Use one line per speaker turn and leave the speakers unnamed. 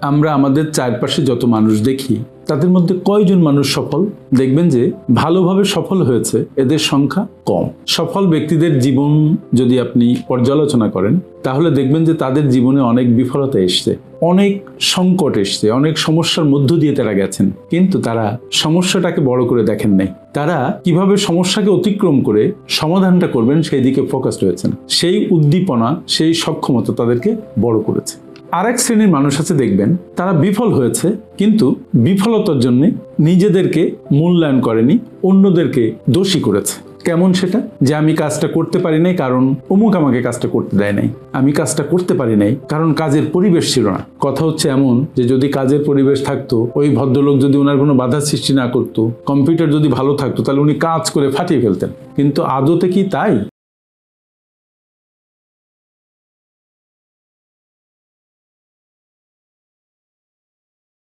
আমরা আমাদের চারপাশে যত মানুষ দেখি তাদের মধ্যে কয়জন মানুষ সফল? দেখবেন যে ভালোভাবে সফল হয়েছে এদের সংখ্যা কম। সফল ব্যক্তিদের জীবন যদি আপনি পর্যালোচনা করেন তাহলে দেখবেন যে তাদের জীবনে অনেক বিফলতা এসছে, অনেক সংকট এসছে, অনেক সমস্যার মধ্য দিয়ে তারা গেছেন, কিন্তু তারা সমস্যাটাকে বড় করে দেখেন নাই। তারা কিভাবে সমস্যাকে অতিক্রম করে সমাধানটা করবেন সেই দিকে ফোকাসড হয়েছেন। সেই উদ্দীপনা, সেই সক্ষমতা তাদেরকে বড় করেছে। আরেক শ্রেণীর মানুষ আছে দেখবেন তারা বিফল হয়েছে, কিন্তু বিফলতার জন্য নিজেদেরকে মূল্যায়ন করেনি, অন্যদেরকে দোষী করেছে। কেমন সেটা? যে আমি কাজটা করতে পারি নাই কারণ অমুক আমাকে কাজটা করতে দেয় নাই, আমি কাজটা করতে পারি নাই কারণ কাজের পরিবেশ ছিল না। কথা হচ্ছে এমন যে যদি কাজের পরিবেশ থাকতো, ওই ভদ্রলোক যদি ওনার কোনো বাধা সৃষ্টি না করতো, কম্পিউটার যদি ভালো থাকতো, তাহলে উনি কাজ করে ফাটিয়ে ফেলতেন। কিন্তু আদতে কি তাই?